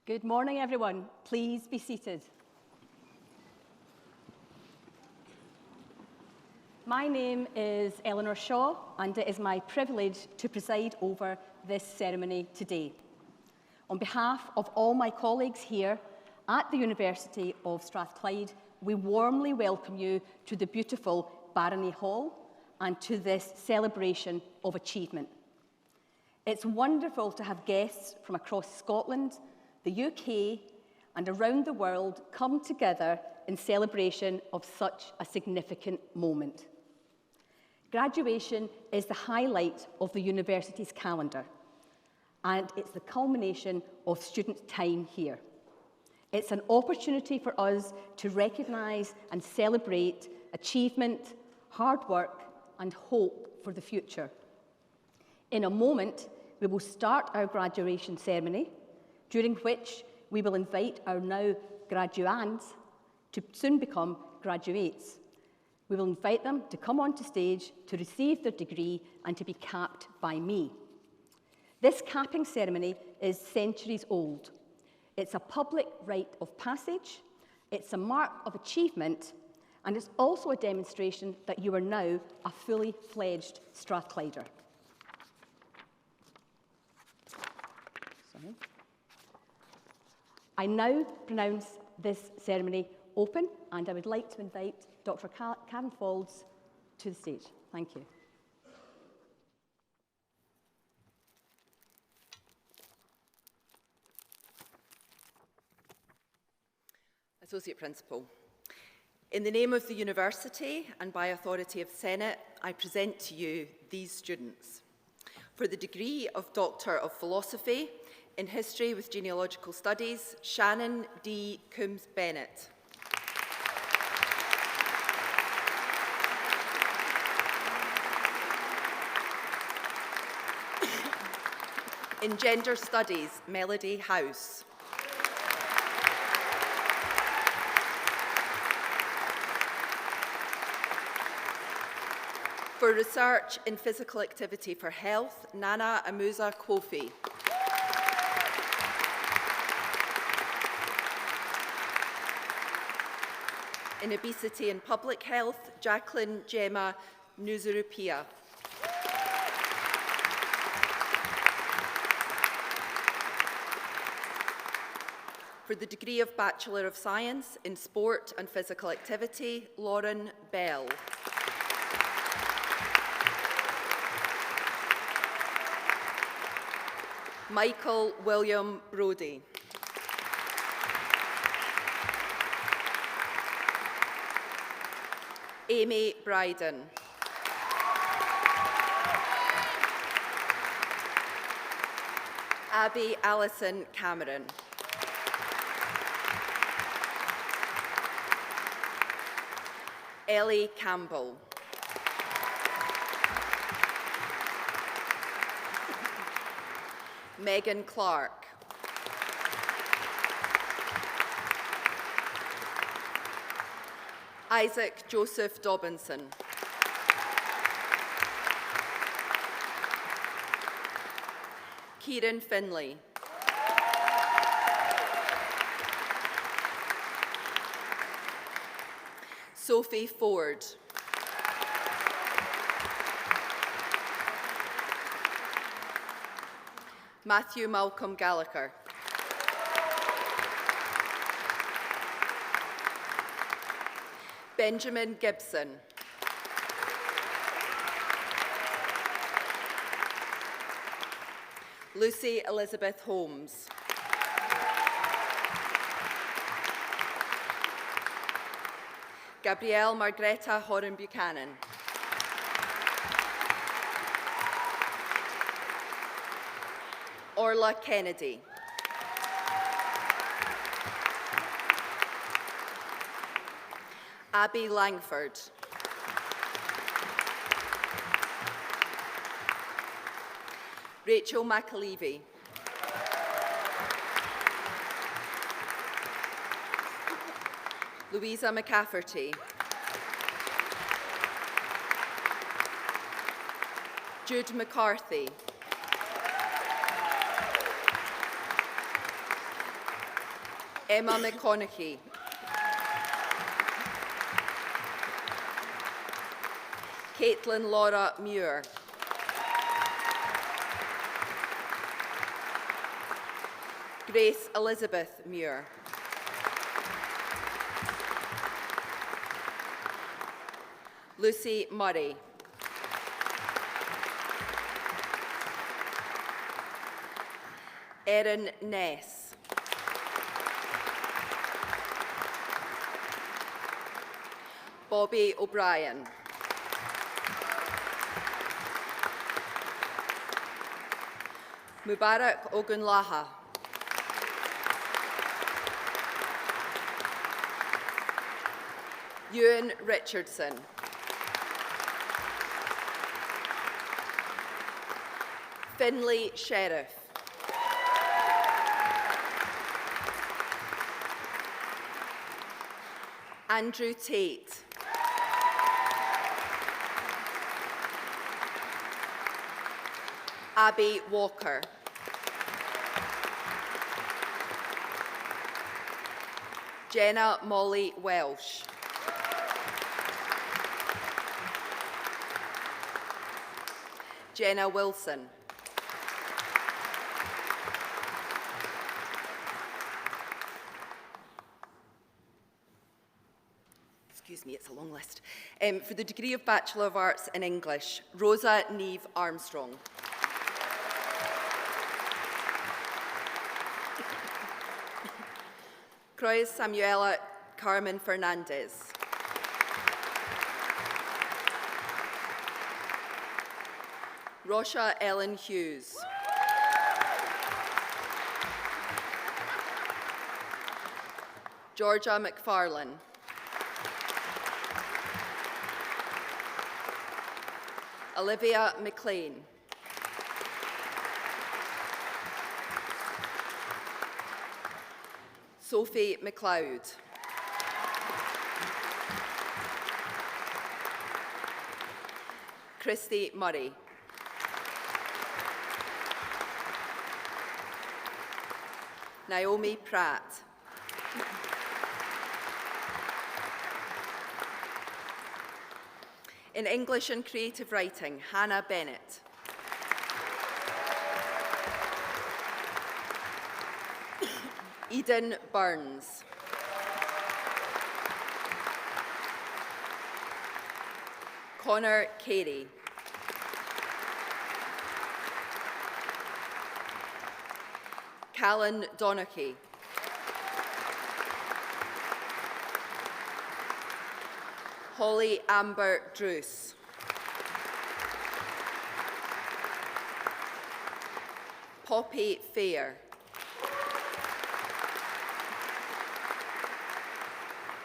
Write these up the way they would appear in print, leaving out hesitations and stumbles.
Good morning, everyone. Please be seated. My name is Eleanor Shaw, and it is my privilege to preside over this ceremony today. On behalf of all my colleagues here at the University of Strathclyde, we warmly welcome you to the beautiful Barony Hall and to this celebration of achievement. It's wonderful to have guests from across Scotland, the UK, and around the world come together in celebration of such a significant moment. Graduation is the highlight of the university's calendar, and it's the culmination of student time here. It's an opportunity for us to recognise and celebrate achievement, hard work, and hope for the future. In a moment, we will start our graduation ceremony, during which we will invite our now graduands to soon become graduates. We will invite them to come onto stage to receive their degree and to be capped by me. This capping ceremony is centuries old. It's a public rite of passage, it's a mark of achievement, and it's also a demonstration that you are now a fully fledged Strathclyder. I now pronounce this ceremony open, and I would like to invite Dr. Karen Faulds to the stage. Thank you. Associate Principal, in the name of the University and by authority of Senate, I present to you these students. For the degree of Doctor of Philosophy in History with Genealogical Studies, Shannon D. Coombs-Bennett. In Gender Studies, Melody House. For research in physical activity for health, Nana Amusa Kofi. In obesity and public health, Jacqueline Gemma Nuzurupia. For the degree of Bachelor of Science in Sport and Physical Activity, Lauren Bell. Michael William Brody. Amy Bryden. Abby Allison Cameron. Ellie Campbell. Megan Clark. Isaac Joseph Dobinson. Kieran Finlay. Sophie Ford. Matthew Malcolm Gallagher. Benjamin Gibson. Lucy Elizabeth Holmes. Gabrielle Margreta Horan Buchanan. Orla Kennedy. Abby Langford. Rachel McAlevey. Louisa McCafferty. Jude McCarthy. Emma McConaughey. Caitlin Laura Muir. Grace Elizabeth Muir. Lucy Murray. Erin Ness. Bobby O'Brien. Mubarak Ogunlaha. Ewan Richardson. Finlay Sheriff. Andrew Tate. Abby Walker. Jenna Molly Welsh. Jenna Wilson. Excuse me, it's a long list. For the degree of Bachelor of Arts in English, Rosa Neve Armstrong. Cruz Samuela Carmen Fernandez. Rosha Ellen Hughes. Georgia McFarlane. Olivia McLean. Sophie McLeod. Christy Murray. Naomi Pratt. In English and Creative Writing, Hannah Bennett. Eden Burns. Connor Carey. Callan Donachie. Holly Amber Druce. Poppy Fair.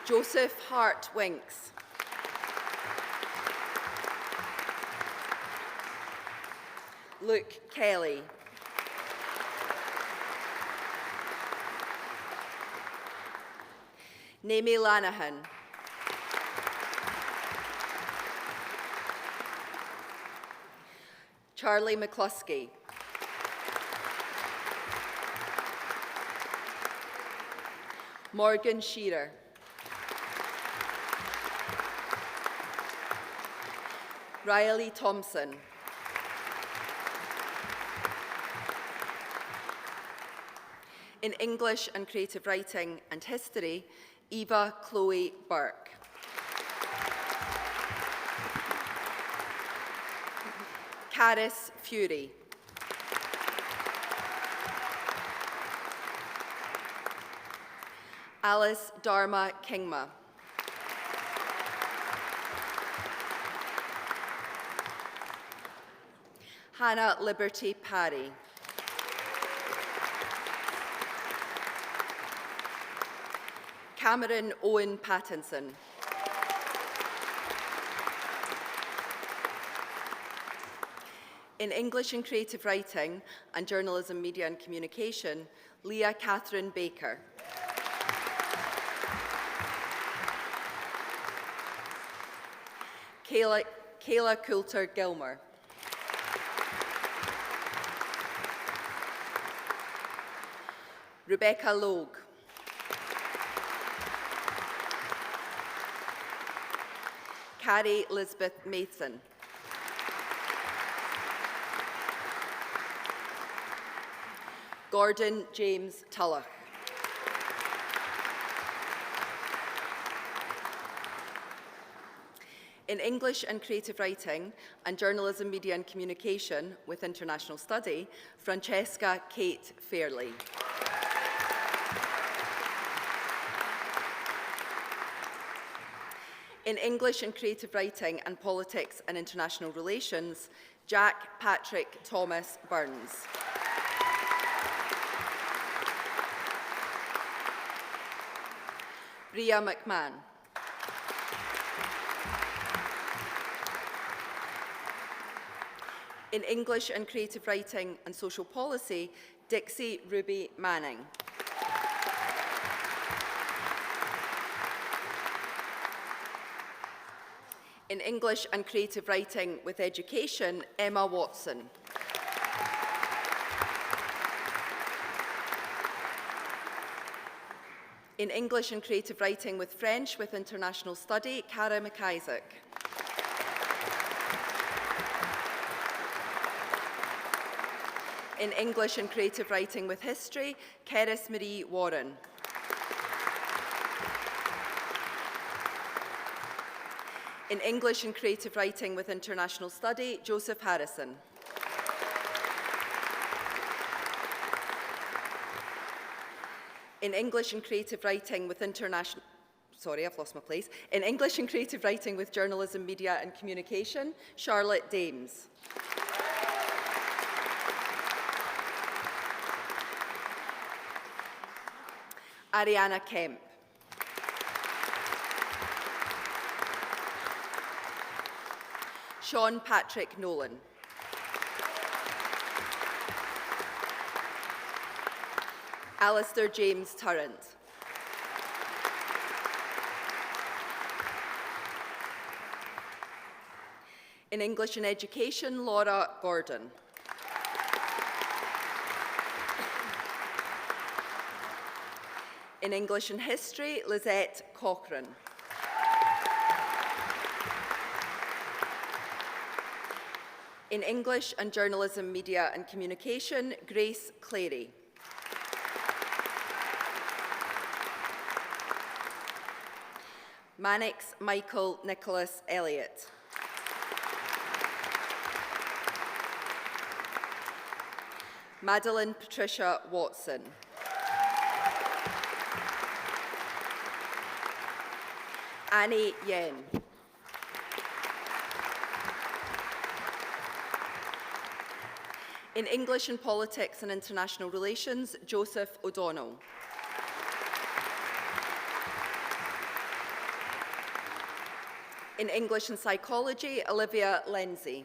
Joseph Hart Winks. Luke Kelly. Naomi Lanahan. Charlie McCluskey. Morgan Shearer. Riley Thompson. In English and Creative Writing and History, Eva Chloe Burke. Caris Fury. Alice Dharma Kingma. Hannah Liberty Parry. Cameron Owen Pattinson. In English and Creative Writing and Journalism, Media and Communication, Leah Catherine Baker. Kayla Coulter Gilmer. Rebecca Logue. Carrie Elizabeth Mason. Gordon James Tulloch. In English and Creative Writing and Journalism, Media and Communication with International Study, Francesca Kate Fairley. In English and Creative Writing and Politics and International Relations, Jack Patrick Thomas Burns. Ria McMahon. In English and Creative Writing and Social Policy, Dixie Ruby Manning. In English and Creative Writing with Education, Emma Watson. In English and Creative Writing with French with International Study, Cara McIsaac. In English and Creative Writing with History, Keris Marie Warren. In English and Creative Writing with International Study, Joseph Harrison. In English and Creative Writing with International... Sorry, I've lost my place. In English and Creative Writing with Journalism, Media and Communication, Charlotte Dames. Ariana Kemp. Sean Patrick Nolan. Alistair James Turrant. In English and Education, Laura Gordon. In English and History, Lizette Cochrane. In English and Journalism, Media and Communication, Grace Clary. Mannix Michael Nicholas Elliott. Madeline Patricia Watson. Annie Yen. In English and Politics and International Relations, Joseph O'Donnell. In English and Psychology, Olivia Lindsay.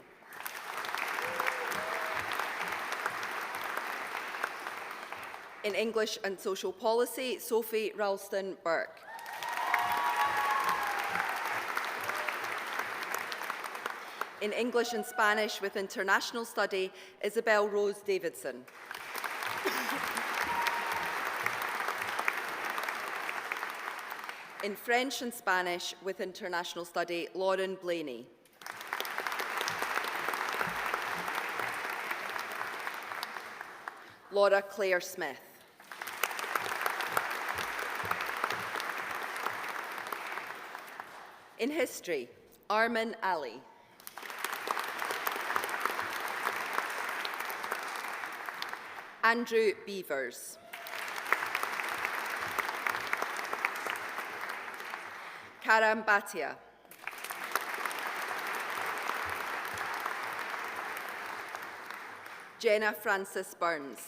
In English and Social Policy, Sophie Ralston Burke. In English and Spanish with International Study, Isabel Rose Davidson. In French and Spanish with International Study, Lauren Blaney. Laura Claire Smith. In History, Armin Ali. Andrew Beavers. Karam Bhatia. Jenna Francis Burns.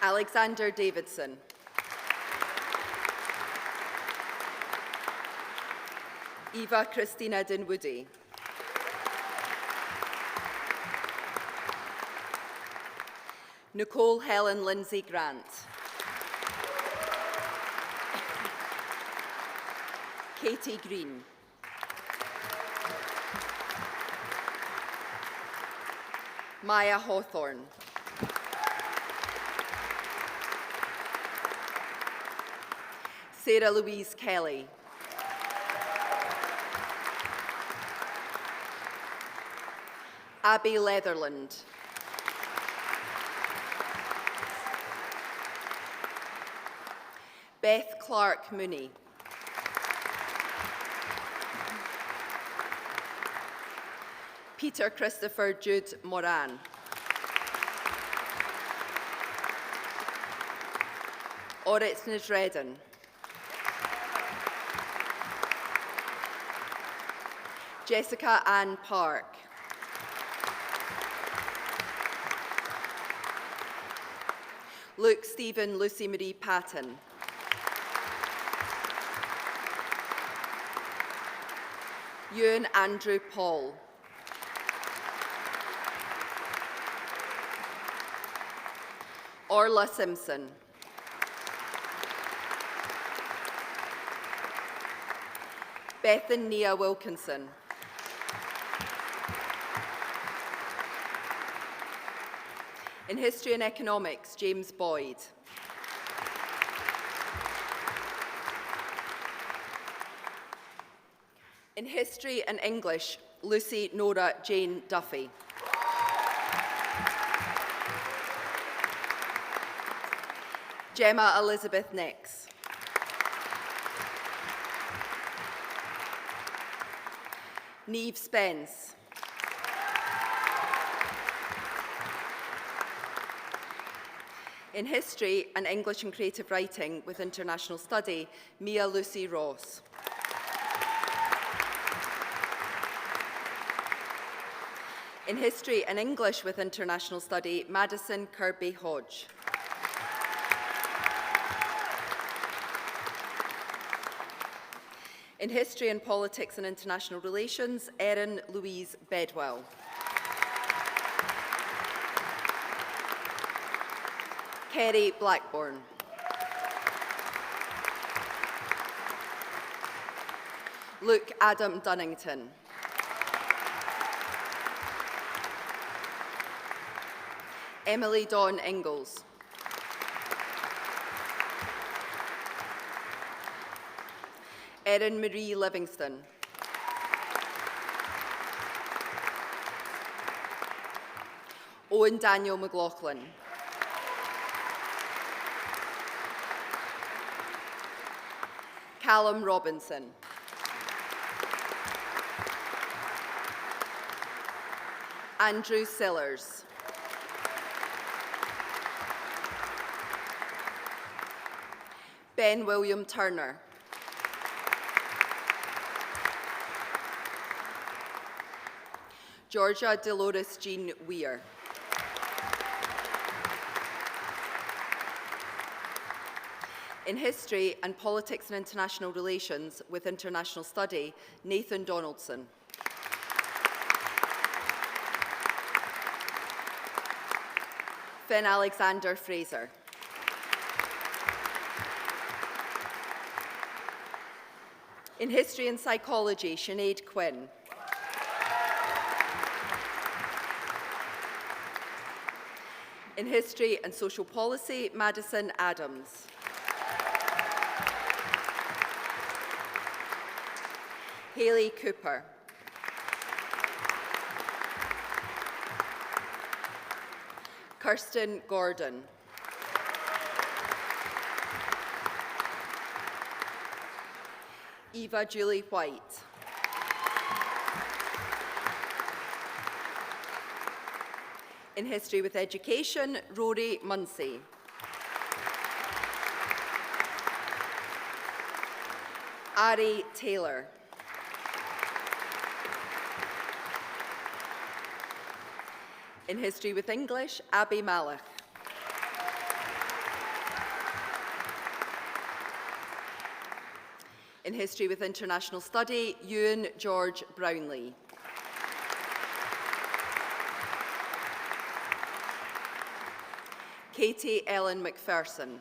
Alexander Davidson. Eva Christina Dinwoody. Nicole Helen Lindsay Grant. Katie Green. Maya Hawthorne. Sarah Louise Kelly. Abby Leatherland. Beth Clark Mooney. Peter Christopher Jude Moran. Orit Nijredin. Jessica Ann Park. Luke Stephen Lucy Marie Patton. Ewan Andrew Paul. Orla Simpson. Bethan Nia Wilkinson. In History and Economics, James Boyd. In History and English, Lucy Nora Jane Duffy. Gemma Elizabeth Nix. Neve Spence. In History and English and Creative Writing with International Study, Mia Lucy Ross. In History and English with International Study, Madison Kirby Hodge. In History and Politics and International Relations, Erin Louise Bedwell. Kerry Blackburn. Luke Adam Dunnington. Emily Dawn Ingalls. Erin Marie Livingston. Owen Daniel McLaughlin. Callum Robinson. Andrew Sillers. Ben William Turner. Georgia Dolores Jean Weir. In History and Politics and International Relations with International Study, Nathan Donaldson. Finn Alexander Fraser. In History and Psychology, Sinead Quinn. In History and Social Policy, Madison Adams. Hayley Cooper. Kirsten Gordon. Eva Julie White. In History with Education, Rory Munsey. Ari Taylor. In History with English, Abby Malach. In History with International Study, Ewan George Brownlee. Katie Ellen McPherson.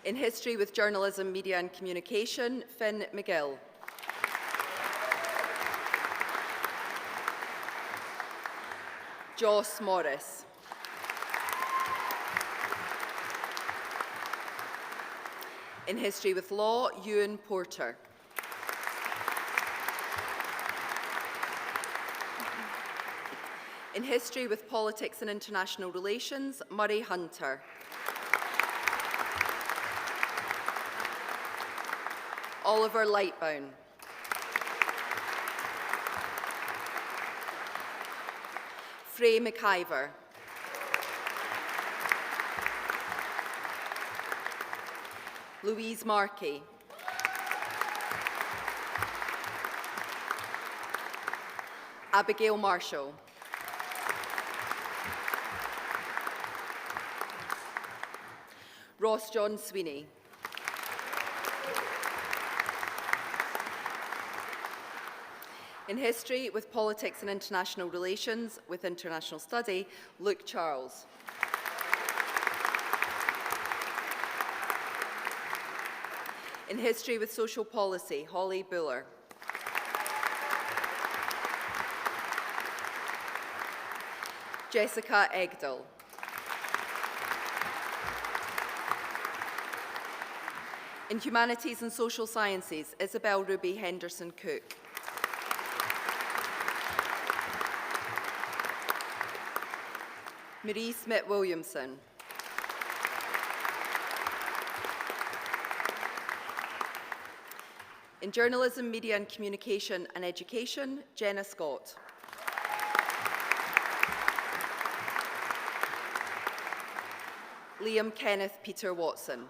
In History with Journalism, Media and Communication, Finn McGill. Joss Morris. In History with Law, Ewan Porter. In History with Politics and International Relations, Murray Hunter. Oliver Lightbourne. Frey McIver. Louise Markey. Abigail Marshall. Ross John Sweeney. In History with Politics and International Relations with International Study, Luke Charles. In History with Social Policy, Holly Buller. Jessica Egdal. In Humanities and Social Sciences, Isabel Ruby Henderson Cook. Marie Smith Williamson. In Journalism, Media and Communication and Education, Jenna Scott. Liam Kenneth Peter Watson.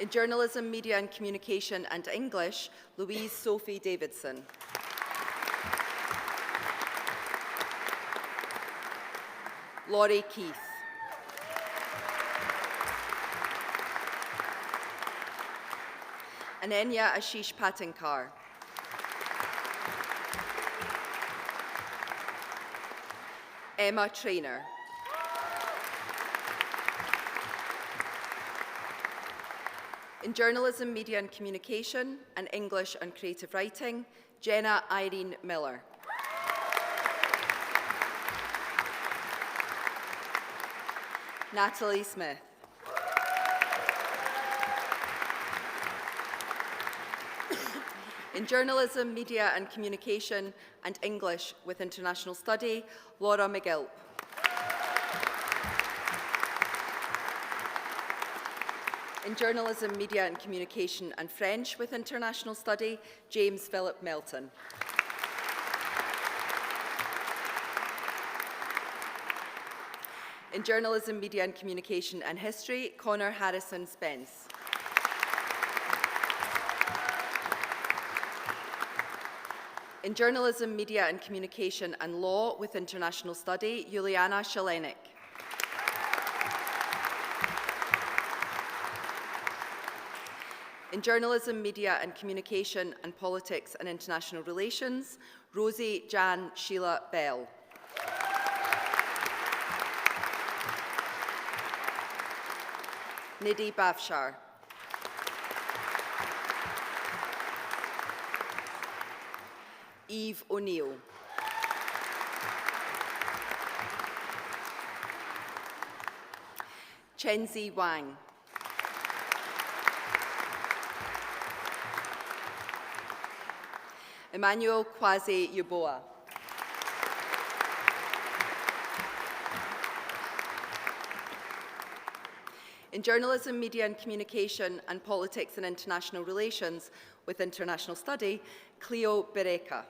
In Journalism, Media and Communication and English, Louise Sophie Davidson. Laurie Keith. Ananya Ashish Patinkar. Emma Traynor. In Journalism, Media and Communication and English and Creative Writing, Jenna Irene Miller. Natalie Smith. In Journalism, Media and Communication and English with International Study, Laura McGilp. In Journalism, Media and Communication and French with International Study, James Philip Melton. In Journalism, Media and Communication and History, Connor Harrison Spence. In Journalism, Media and Communication and Law with International Study, Juliana Shalenik. In Journalism, Media and Communication and Politics and International Relations, Rosie Jan Sheila Bell. Nidhi Bafshar. Eve O'Neill. Chenzi Wang. Emmanuel Kwasi Yuboa. In Journalism, Media and Communication and Politics and International Relations with International Study, Cleo Bereka.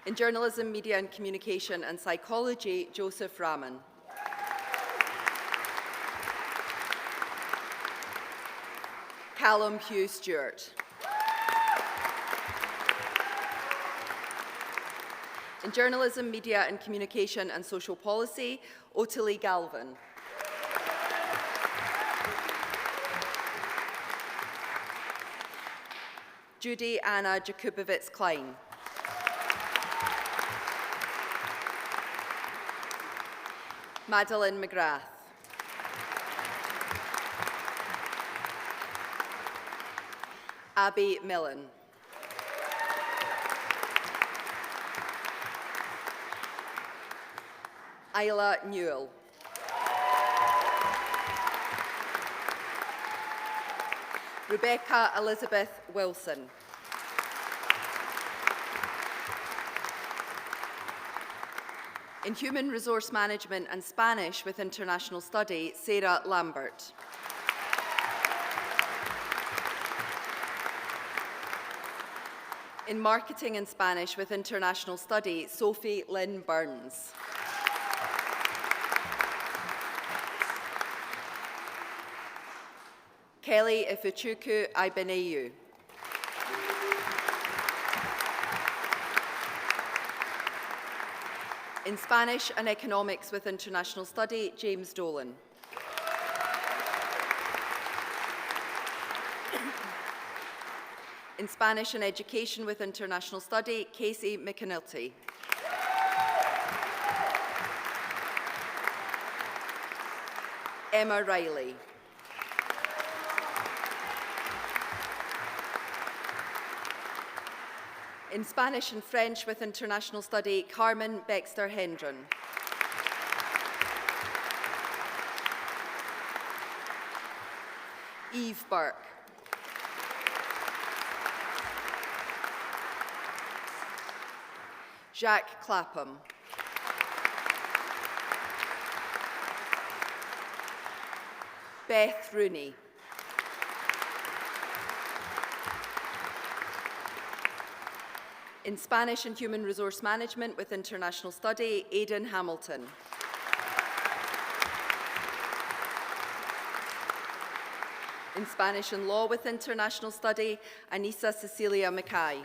In Journalism, Media and Communication and Psychology, Joseph Rahman. Callum Hugh Stewart. In Journalism, Media and Communication and Social Policy, Ottilie Galvin. Judy Anna Jakubowicz-Klein. Madeline McGrath. Abby Millen. Isla Newell. Rebecca Elizabeth Wilson. In Human Resource Management and Spanish with International Study, Sarah Lambert. In Marketing and Spanish with International Study, Sophie Lynn Burns. Kelly Ifuchuku Ibeneyu. In Spanish and Economics with International Study, James Dolan. In Spanish and Education with International Study, Casey McAnulty. Emma Riley. In Spanish and French with International Study, Carmen Baxter Hendron. Eve Burke. Jacques Clapham. Beth Rooney. In Spanish and Human Resource Management with International Study, Aidan Hamilton. In Spanish and Law with International Study, Anissa Cecilia Mackay.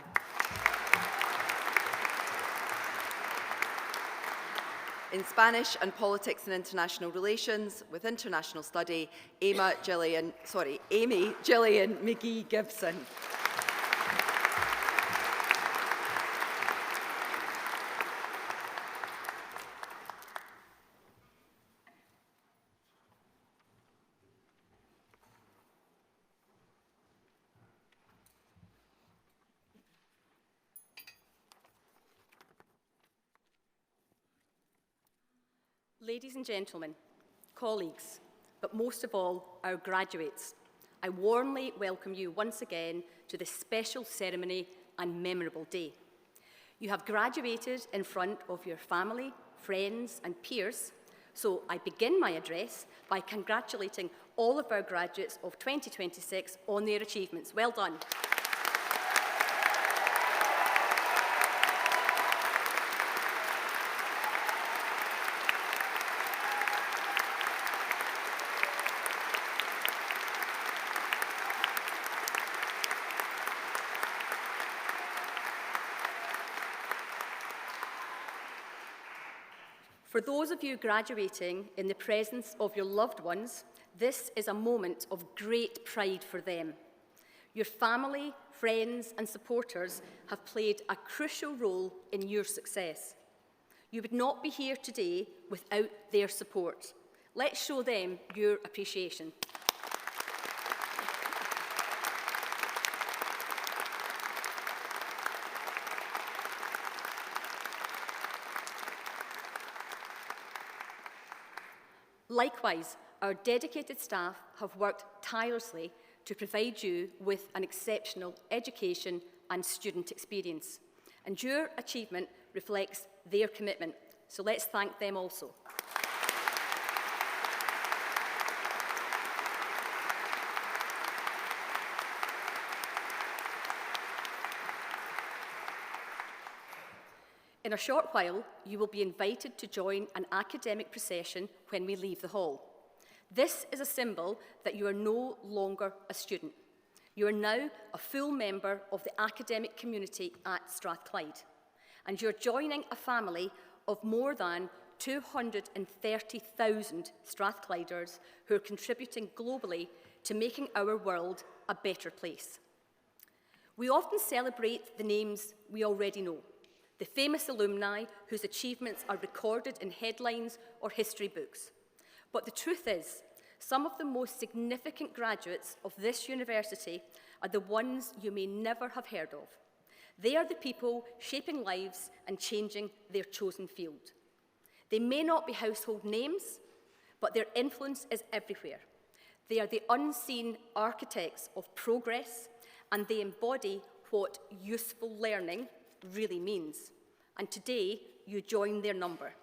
In Spanish and Politics and International Relations with International Study, Amy Gillian McGee Gibson. Ladies and gentlemen, colleagues, but most of all, our graduates, I warmly welcome you once again to this special ceremony and memorable day. You have graduated in front of your family, friends, and peers, so I begin my address by congratulating all of our graduates of 2026 on their achievements. Well done. For those of you graduating in the presence of your loved ones, this is a moment of great pride for them. Your family, friends, and supporters have played a crucial role in your success. You would not be here today without their support. Let's show them your appreciation. Likewise, our dedicated staff have worked tirelessly to provide you with an exceptional education and student experience. And your achievement reflects their commitment, so let's thank them also. In a short while, you will be invited to join an academic procession when we leave the hall. This is a symbol that you are no longer a student. You are now a full member of the academic community at Strathclyde, and you're joining a family of more than 230,000 Strathclyders who are contributing globally to making our world a better place. We often celebrate the names we already know, the famous alumni whose achievements are recorded in headlines or history books. But the truth is, some of the most significant graduates of this university are the ones you may never have heard of. They are the people shaping lives and changing their chosen field. They may not be household names, but their influence is everywhere. They are the unseen architects of progress, and they embody what useful learning really means. And today, you join their number.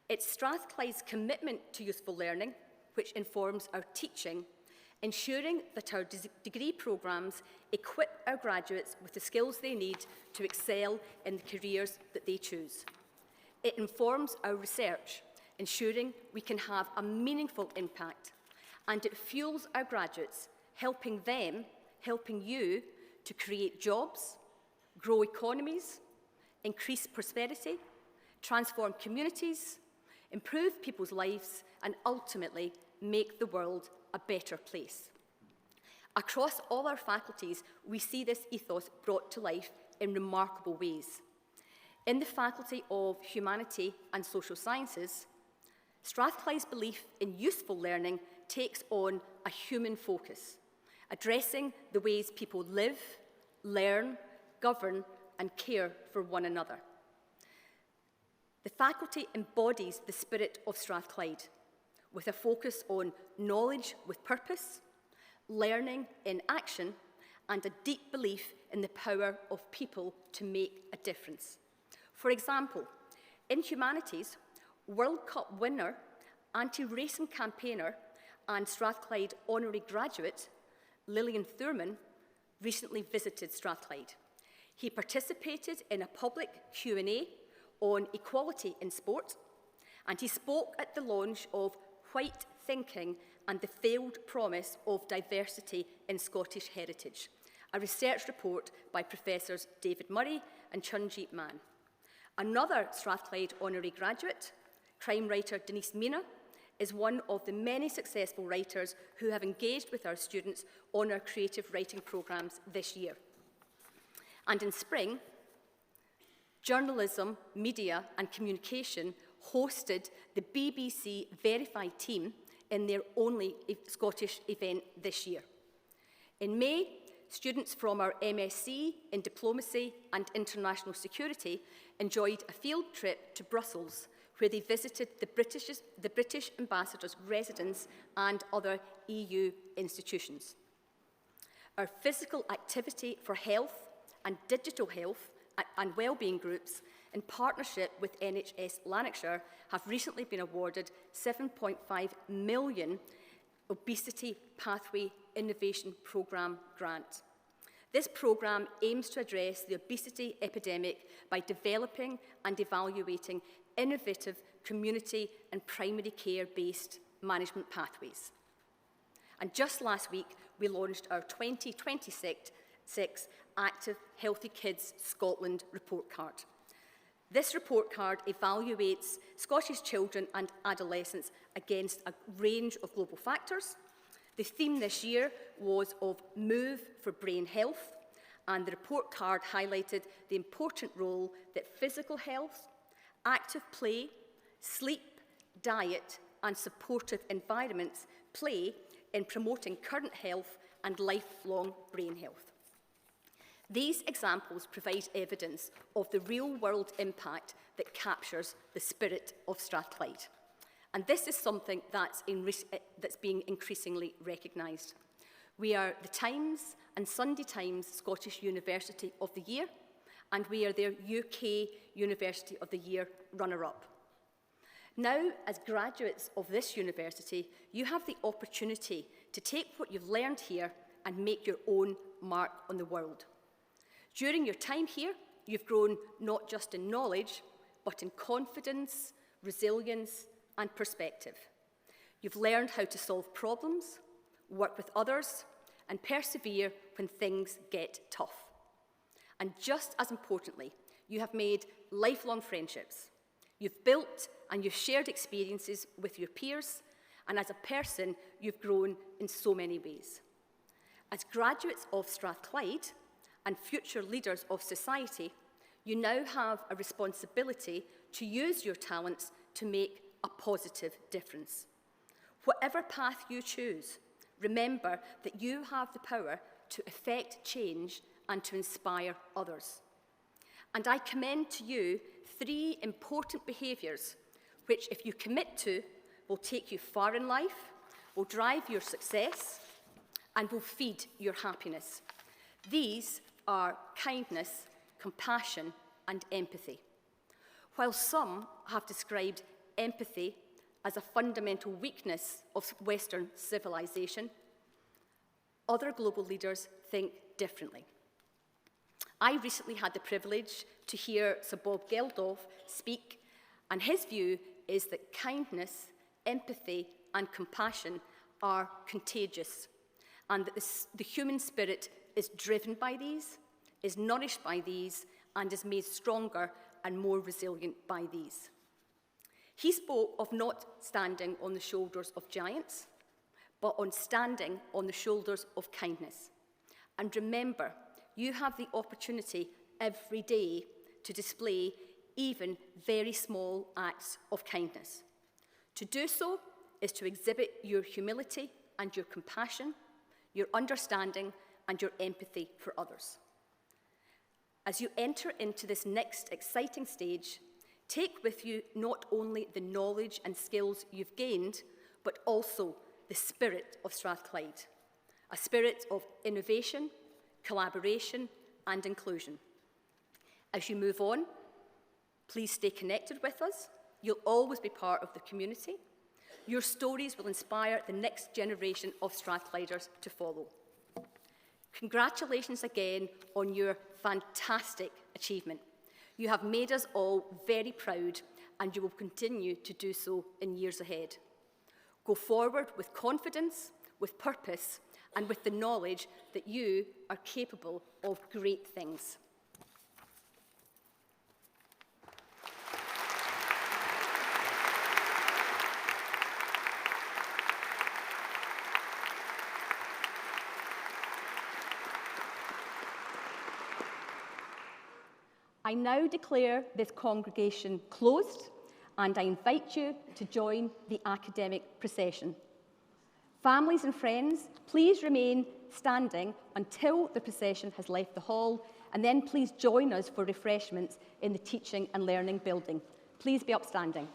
It's Strathclyde's commitment to useful learning which informs our teaching, ensuring that our degree programmes equip our graduates with the skills they need to excel in the careers that they choose. It informs our research, ensuring we can have a meaningful impact, and it fuels our graduates, helping you to create jobs, grow economies, increase prosperity, transform communities, improve people's lives, and ultimately make the world a better place. Across all our faculties, we see this ethos brought to life in remarkable ways. In the Faculty of Humanities and Social Sciences, Strathclyde's belief in useful learning takes on a human focus, addressing the ways people live, learn, govern, and care for one another. The faculty embodies the spirit of Strathclyde, with a focus on knowledge with purpose, learning in action, and a deep belief in the power of people to make a difference. For example, in Humanities, World Cup winner, anti-racing campaigner, and Strathclyde honorary graduate, Lillian Thurman, recently visited Strathclyde. He participated in a public Q&A on equality in sport, and he spoke at the launch of White Thinking and the Failed Promise of Diversity in Scottish Heritage, a research report by Professors David Murray and Chunjeet Mann. Another Strathclyde honorary graduate, crime writer Denise Mina, is one of the many successful writers who have engaged with our students on our creative writing programmes this year. And in spring, Journalism, Media and Communication hosted the BBC Verified team in their only Scottish event this year. In May, students from our MSc in Diplomacy and International Security enjoyed a field trip to Brussels, where they visited the British Ambassador's residence and other EU institutions. Our physical activity for health and digital health and wellbeing groups, in partnership with NHS Lanarkshire, have recently been awarded £7.5 million Obesity Pathway Innovation Programme grant. This programme aims to address the obesity epidemic by developing and evaluating innovative community and primary care-based management pathways. And just last week, we launched our 2026 Active Healthy Kids Scotland report card. This report card evaluates Scottish children and adolescents against a range of global factors. The theme this year was of Move for Brain Health, and the report card highlighted the important role that physical health, active play, sleep, diet, and supportive environments play in promoting current health and lifelong brain health. These examples provide evidence of the real-world impact that captures the spirit of Strathclyde. And this is something that's being increasingly recognised. We are the Times and Sunday Times Scottish University of the Year, and we are their UK University of the Year runner-up. Now, as graduates of this university, you have the opportunity to take what you've learned here and make your own mark on the world. During your time here, you've grown not just in knowledge, but in confidence, resilience, and perspective. You've learned how to solve problems, work with others, and persevere when things get tough. And just as importantly, you have made lifelong friendships. You've built and you've shared experiences with your peers, and as a person, you've grown in so many ways. As graduates of Strathclyde and future leaders of society, you now have a responsibility to use your talents to make a positive difference. Whatever path you choose, remember that you have the power to effect change and to inspire others. And I commend to you 3 important behaviours which, if you commit to, will take you far in life, will drive your success, and will feed your happiness. These are kindness, compassion, and empathy. While some have described empathy as a fundamental weakness of Western civilization, other global leaders think differently. I recently had the privilege to hear Sir Bob Geldof speak, and his view is that kindness, empathy, and compassion are contagious, and that the human spirit is driven by these, is nourished by these, and is made stronger and more resilient by these. He spoke of not standing on the shoulders of giants, but on standing on the shoulders of kindness. And remember, you have the opportunity every day to display even very small acts of kindness. To do so is to exhibit your humility and your compassion, your understanding and your empathy for others. As you enter into this next exciting stage, take with you not only the knowledge and skills you've gained, but also the spirit of Strathclyde, a spirit of innovation, collaboration, and inclusion. As you move on, please stay connected with us. You'll always be part of the community. Your stories will inspire the next generation of Strathclyders to follow. Congratulations again on your fantastic achievement. You have made us all very proud, and you will continue to do so in years ahead. Go forward with confidence, with purpose, and with the knowledge that you are capable of great things. I now declare this congregation closed, and I invite you to join the academic procession. Families and friends, please remain standing until the procession has left the hall, and then please join us for refreshments in the Teaching and Learning building. Please be upstanding.